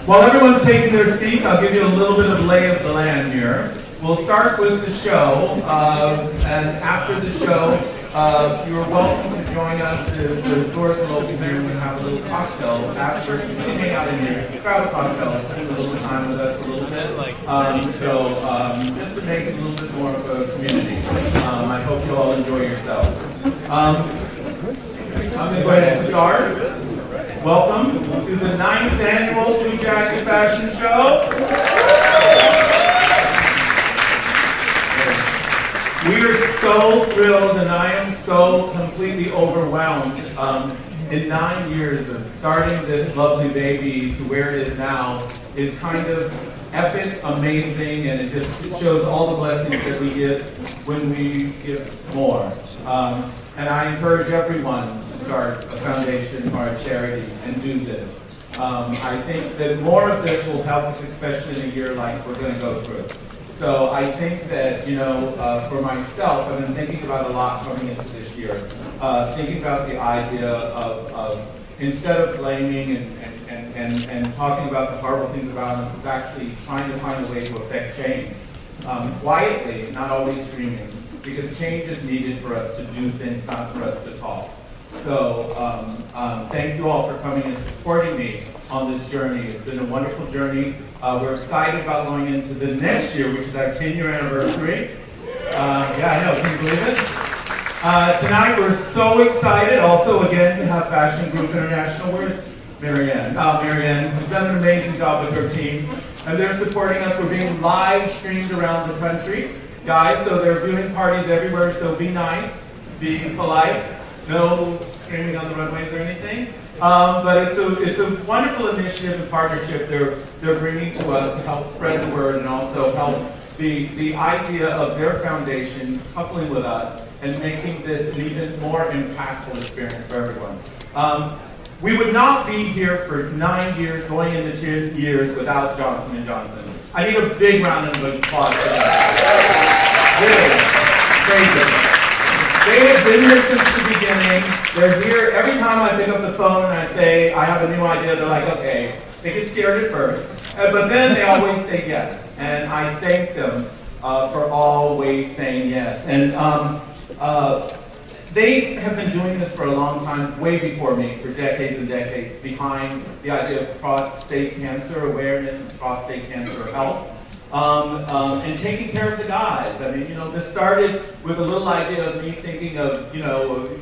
While everyone's taking their seats, I'll give you a little bit of lay of the land here. We'll start with the show, and after the show, you're welcome to join us. The doors will open here. We're going to have a little cocktail afterwards. You can hang out in here, grab a cocktail, spend a little time with us for a little bit. Just to make it a little bit more of a community. I hope you all enjoy yourselves. I'm going to go ahead and start. Welcome to the 9th annual Blue Jacket Fashion Show. We are so thrilled, and I am so completely overwhelmed. In 9 years of starting this lovely baby to where it is now is kind of epic, amazing, and it just shows all the blessings that we get when we give more. And I encourage everyone to start a foundation or a charity and do this. I think that more of this will help us, especially in a year like we're going to go through. So I think that, for myself, I've been thinking about a lot coming into this year. Thinking about the idea of instead of blaming and talking about the horrible things about us, is actually trying to find a way to affect change. Quietly, not always screaming, because change is needed for us to do things, not for us to talk. So thank you all for coming and supporting me on this journey. It's been a wonderful journey. We're excited about going into the next year, which is our 10-year anniversary. Yeah, I know, can you believe it? Tonight we're so excited also again to have Fashion Group International. Where's Marianne? Marianne has done an amazing job with her team. And they're supporting us. We're being live streamed around the country. Guys, so they're viewing parties everywhere, so be nice, be polite, no screaming on the runways or anything. But it's a wonderful initiative and partnership they're bringing to us to help spread the word and also help the idea of their foundation coupling with us and making this an even more impactful experience for everyone. We would not be here for 9 years, going into 10 years without Johnson & Johnson. I need a big round of applause for that. Really, crazy. They have been here since the beginning. They're here every time I pick up the phone and I say, I have a new idea, they're like, okay. They get scared at first, but then they always say yes. And I thank them for always saying yes. And they have been doing this for a long time, way before me, for decades and decades, behind the idea of prostate cancer awareness and prostate cancer health. And taking care of the guys. I mean, this started with a little idea of me thinking of,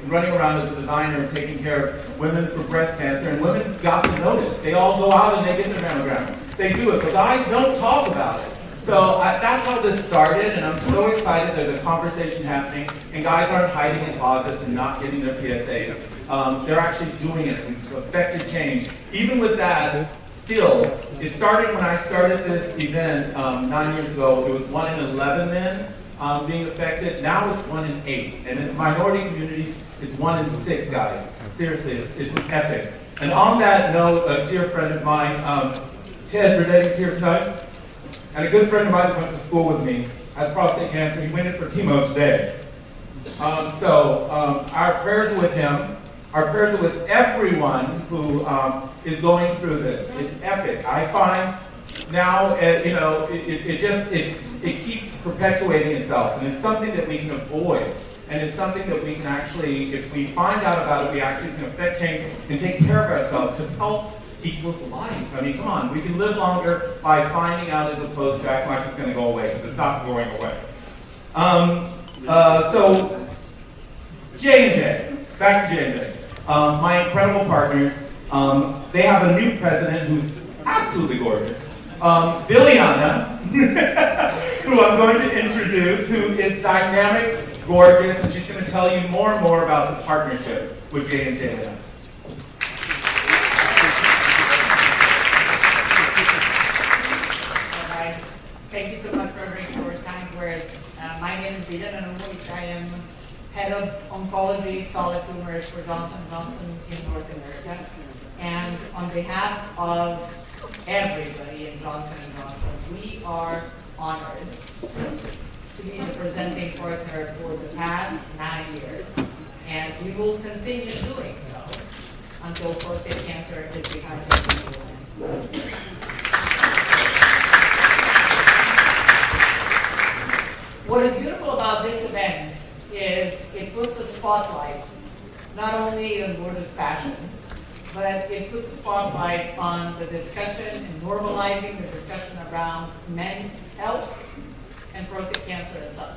running around as a designer and taking care of women for breast cancer, and women got the notice. They all go out and they get their mammogram. They do it, but guys don't talk about it. So that's how this started, and I'm so excited there's a conversation happening, and guys aren't hiding in closets and not getting their PSAs. They're actually doing it. We've affected change. Even with that, still, it started when I started this event 9 years ago. It was 1 in 11 men being affected. Now it's 1 in 8. And in minority communities, it's 1 in 6 guys. Seriously, it's epic. And on that note, a dear friend of mine, Ted Burnett, is here tonight. And a good friend of mine that went to school with me has prostate cancer. He went in for chemo today. Our prayers are with him. Our prayers are with everyone who is going through this. It's epic. I find now, it keeps perpetuating itself, and it's something that we can avoid, and it's something that we can actually, if we find out about it, we actually can affect change and take care of ourselves, because health equals life. I mean, come on, we can live longer by finding out as opposed to acting like it's going to go away, because it's not going away. So J&J, back to J&J. My incredible partners, they have a new president who's absolutely gorgeous, Biliana, who I'm going to introduce, who is dynamic, gorgeous, and she's going to tell you more and more about the partnership with J&J and us. All right. Thank you so much for your kind words. My name is Biliana. I am Head of Oncology Solid Tumors for Johnson & Johnson in North America. And on behalf of everybody in Johnson & Johnson, we are honored to be the presenting partner for the past 9 years. And we will continue doing so until prostate cancer is behind us. What is beautiful about this event is it puts a spotlight not only on gorgeous fashion, but it puts a spotlight on the discussion and normalizing the discussion around men's health and prostate cancer as such.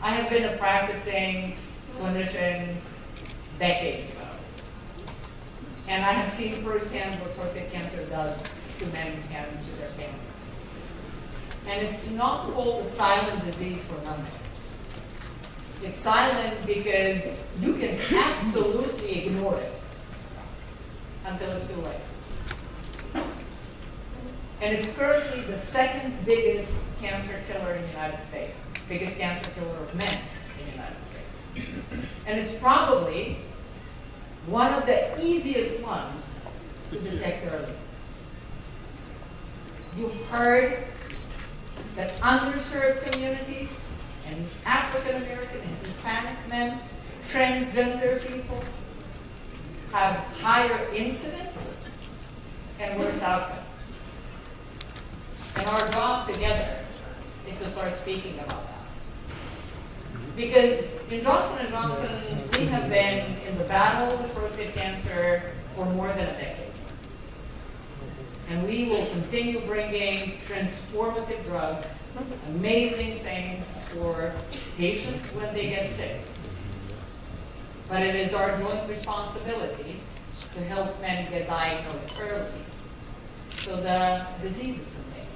I have been a practicing clinician decades ago, and I have seen firsthand what prostate cancer does to men and to their families. And it's not called a silent disease for nothing. It's silent because you can absolutely ignore it until it's too late. And it's currently the second biggest cancer killer in the United States, biggest cancer killer of men in the United States. And it's probably one of the easiest ones to detect early. You've heard that underserved communities and African American and Hispanic men, transgender people, have higher incidence and worse outcomes. And our job together is to start speaking about that. Because in Johnson & Johnson, we have been in the battle with prostate cancer for more than a decade. And we will continue bringing transformative drugs, amazing things for patients when they get sick. But it is our joint responsibility to help men get diagnosed early so the disease is contained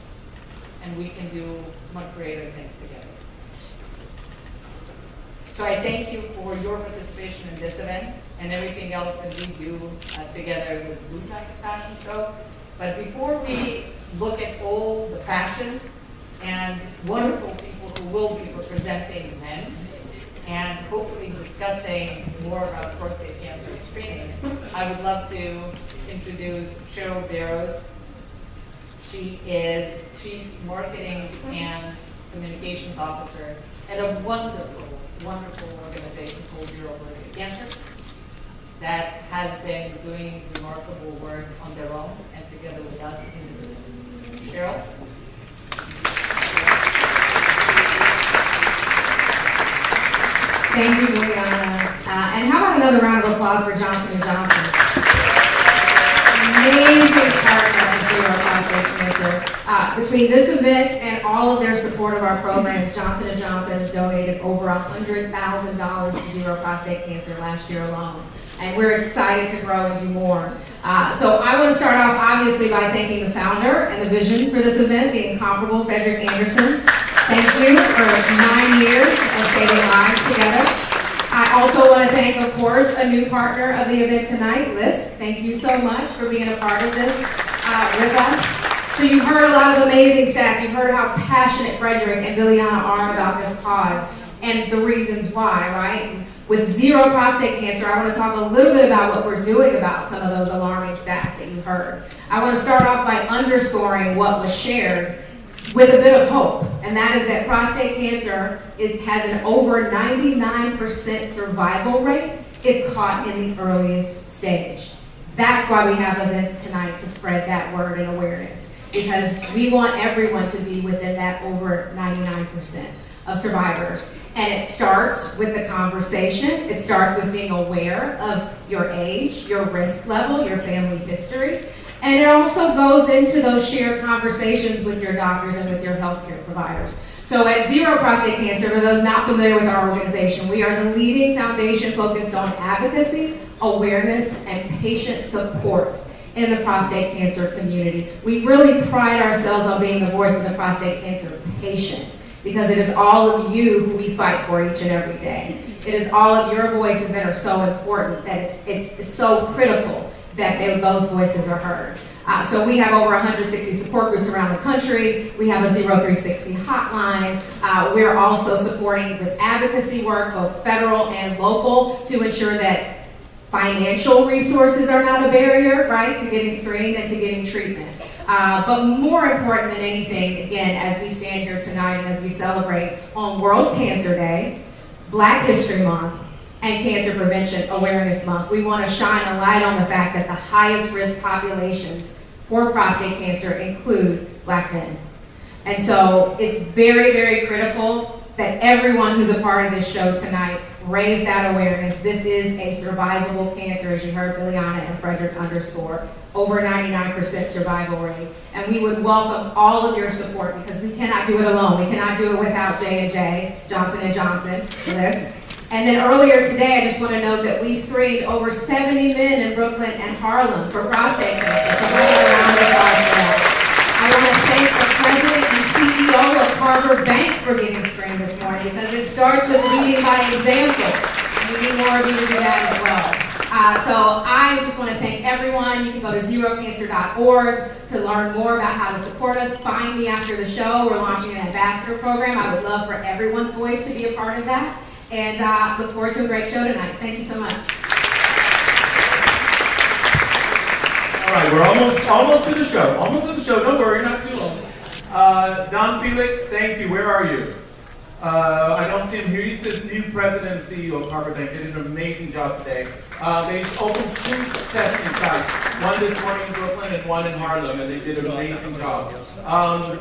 and we can do much greater things together. So I thank you for your participation in this event and everything else that we do together with Blue Jacket Fashion Show. But before we look at all the fashion and wonderful people who will be representing men and hopefully discussing more about prostate cancer screening, I would love to introduce Cheryl Barrows. She is Chief Marketing and Communications Officer at a wonderful, wonderful organization called Zero Prostate Cancer that has been doing remarkable work on their own and together with us. Cheryl? Thank you, Juliana. And how about another round of applause for Johnson & Johnson? Amazing partner in Zero Prostate Cancer. Between this event and all of their support of our programs, Johnson & Johnson has donated over $100,000 to Zero Prostate Cancer last year alone. And we're excited to grow and do more. So I want to start off, obviously, by thanking the founder and the vision for this event, the incomparable Frederick Anderson. Thank you for 9 years of saving lives together. I also want to thank, of course, a new partner of the event tonight, LISC. Thank you so much for being a part of this with us. So you've heard a lot of amazing stats. You've heard how passionate Frederick and Liliana are about this cause and the reasons why, right? With Zero Prostate Cancer, I want to talk a little bit about what we're doing about some of those alarming stats that you heard. I want to start off by underscoring what was shared with a bit of hope, and that is that prostate cancer has an over 99% survival rate if caught in the earliest stage. That's why we have events tonight, to spread that word and awareness, because we want everyone to be within that over 99% of survivors. And it starts with the conversation. It starts with being aware of your age, your risk level, your family history. And it also goes into those shared conversations with your doctors and with your healthcare providers. So at Zero Prostate Cancer, for those not familiar with our organization, we are the leading foundation focused on advocacy, awareness, and patient support in the prostate cancer community. We really pride ourselves on being the voice of the prostate cancer patient, because it is all of you who we fight for each and every day. It is all of your voices that are so important, that it's so critical that those voices are heard. So we have over 160 support groups around the country. We have a 0360 hotline. We're also supporting with advocacy work, both federal and local, to ensure that financial resources are not a barrier, right, to getting screened and to getting treatment. But more important than anything, again, as we stand here tonight and as we celebrate on World Cancer Day, Black History Month, and Cancer Prevention Awareness Month, we want to shine a light on the fact that the highest risk populations for prostate cancer include Black men. And so it's very, very critical that everyone who's a part of this show tonight raise that awareness. This is a survivable cancer, as you heard Liliana and Frederick underscore, over 99% survival rate. And we would welcome all of your support because we cannot do it alone. We cannot do it without J&J, Johnson & Johnson, LISC. And then earlier today, I just want to note that we screened over 70 men in Brooklyn and Harlem for prostate cancer. So let's give a round of applause for that. I want to thank the president and CEO of Harbor Bank for getting screened this morning because it starts with leading by example. We need more of you to do that as well. So I just want to thank everyone. You can go to zerocancer.org to learn more about how to support us. Find me after the show. We're launching an ambassador program. I would love for everyone's voice to be a part of that. And look forward to a great show tonight. Thank you so much. All right, we're almost to the show. Almost to the show. Don't worry, not too long. Don Felix, thank you. Where are you? I don't see him here. He's the new president and CEO of Harbor Bank. They did an amazing job today. They opened 2 testing sites, one this morning in Brooklyn and one in Harlem, and they did an amazing job.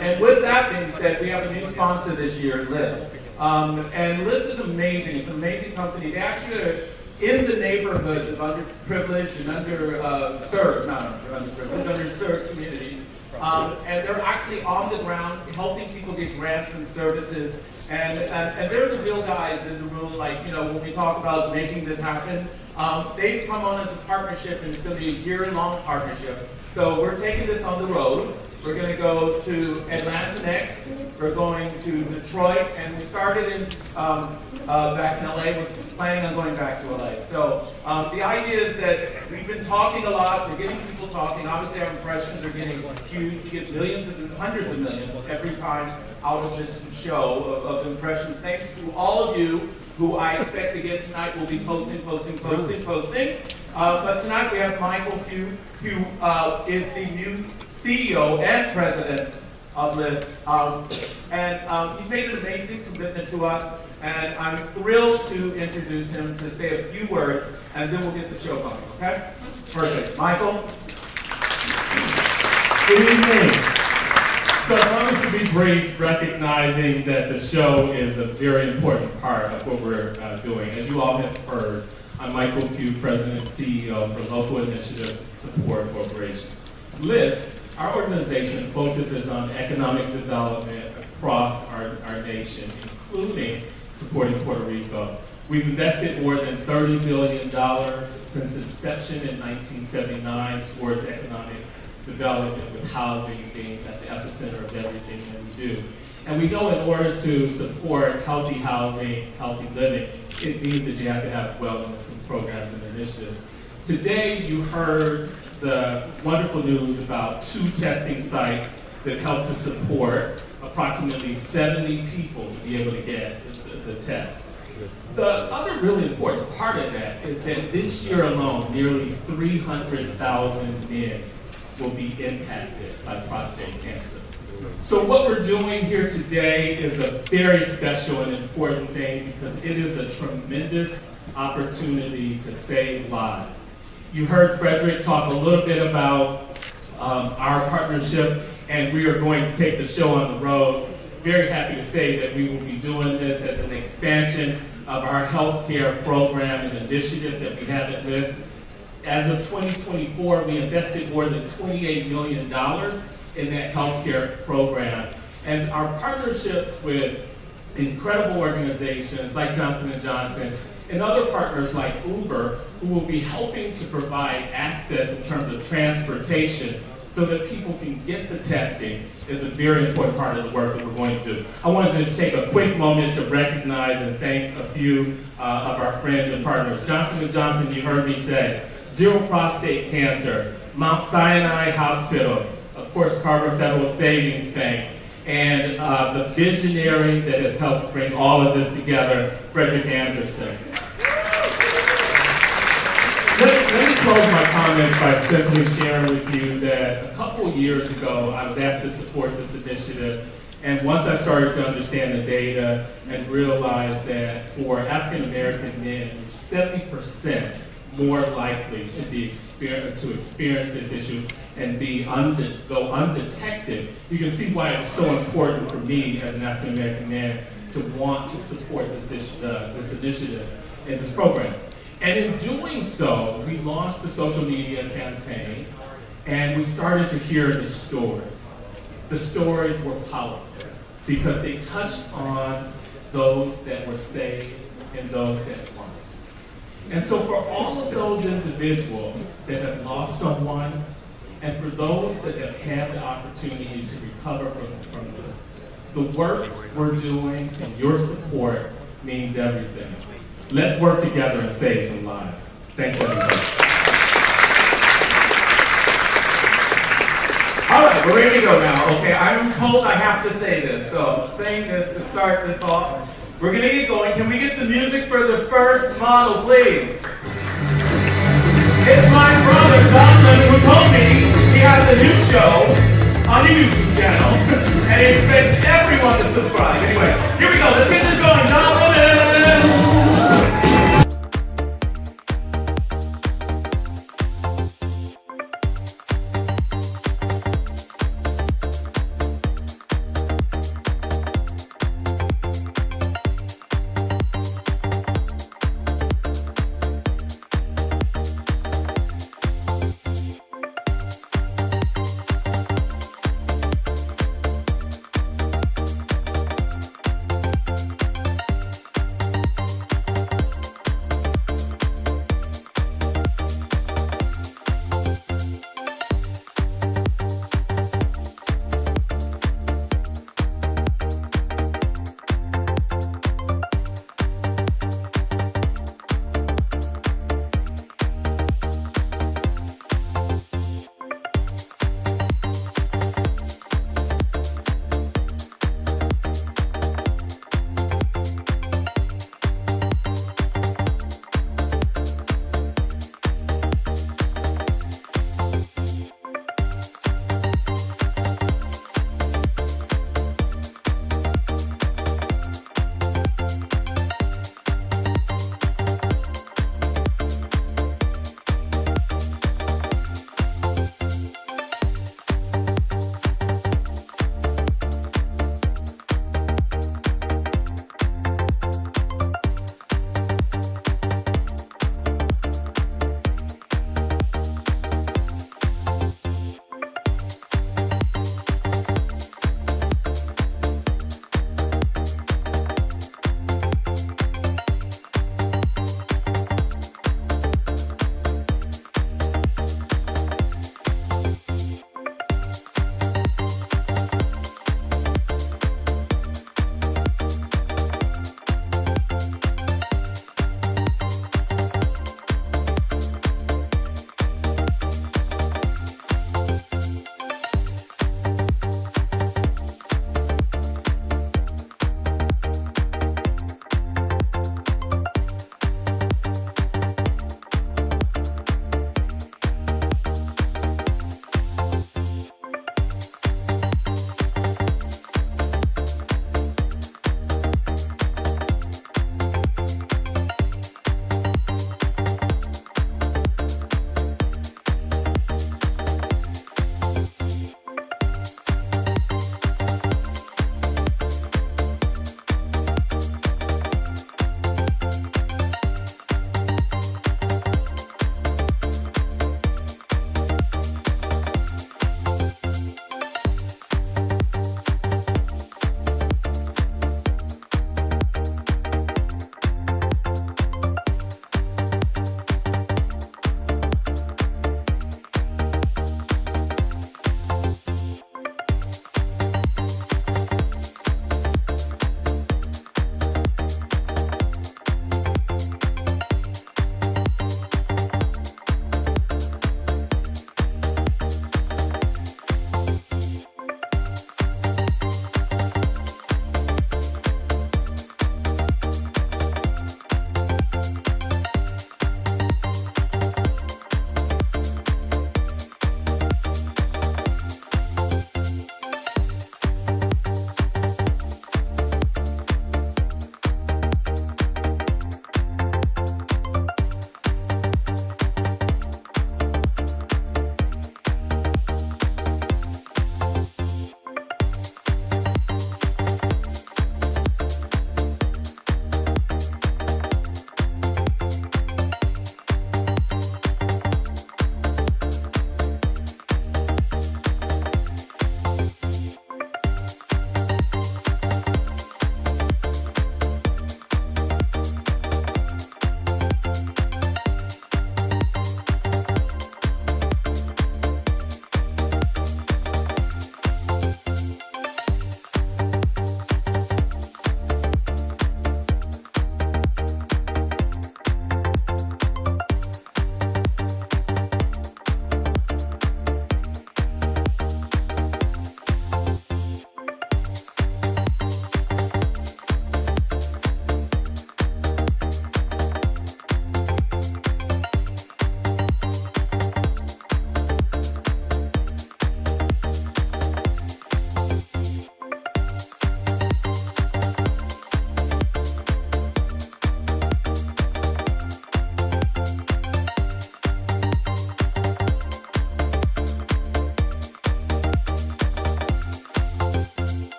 And with that being said, we have a new sponsor this year, LISC. And LISC is amazing. It's an amazing company. They actually are in the neighborhoods of underprivileged and underserved communities. And they're actually on the ground helping people get grants and services. And they're the real guys in the room, like, you know, when we talk about making this happen. They've come on as a partnership, and it's going to be a year-long partnership. So we're taking this on the road. We're going to go to Atlanta next. We're going to Detroit, and we started in back in LA. We're planning on going back to LA. So the idea is that we've been talking a lot. We're getting people talking. Obviously, our impressions are getting huge. We get millions and hundreds of millions every time out of this show of impressions. Thanks to all of you who I expect again tonight will be posting. But tonight we have Michael Few, who is the new CEO and president of LISC. And he's made an amazing commitment to us, and I'm thrilled to introduce him to say a few words, and then we'll get the show going, okay? Perfect. Michael? Good evening. So I promise to be brief, recognizing that the show is a very important part of what we're doing. As you all have heard, I'm Michael Pugh, President and CEO for Local Initiatives Support Corporation. LISC, our organization, focuses on economic development across our nation, including supporting Puerto Rico. We've invested more than $30 billion since inception in 1979 towards economic development, with housing being at the epicenter of everything that we do. And we know in order to support healthy housing, healthy living, it means that you have to have wellness and programs and initiatives. Today you heard the wonderful news about 2 testing sites that help to support approximately 70 people to be able to get the test. The other really important part of that is that this year alone, nearly 300,000 men will be impacted by prostate cancer. So what we're doing here today is a very special and important thing because it is a tremendous opportunity to save lives. You heard Frederick talk a little bit about our partnership, and we are going to take the show on the road. Very happy to say that we will be doing this as an expansion of our healthcare program and initiative that we have at LISC. As of 2024, we invested more than $28 million in that healthcare program. And our partnerships with incredible organizations like Johnson & Johnson and other partners like Uber, who will be helping to provide access in terms of transportation so that people can get the testing, is a very important part of the work that we're going to do. I want to just take a quick moment to recognize and thank a few of our friends and partners. Johnson & Johnson, you heard me say, Zero Prostate Cancer, Mount Sinai Hospital, of course Carver Federal Savings Bank, and the visionary that has helped bring all of this together, Frederick Anderson. Let me close my comments by simply sharing with you that a couple of years ago, I was asked to support this initiative. And once I started to understand the data and realize that for African American men, 70% more likely to experience this issue and go undetected. You can see why it's so important for me as an African American man to want to support this initiative and this program. And in doing so, we launched the social media campaign, and we started to hear the stories. The stories were powerful because they touched on those that were saved and those that weren't. And so for all of those individuals that have lost someone, and for those that have had the opportunity to recover from this, the work we're doing and your support means everything. Let's work together and save some lives. Thanks, everybody. All right, we're ready to go now. Okay, I'm told I have to say this, so I'm saying this to start this off. We're gonna get going. Can we get the music for the first model, please? It's my brother, Donald, who told me he has a new show on the YouTube channel, and he expects everyone to subscribe.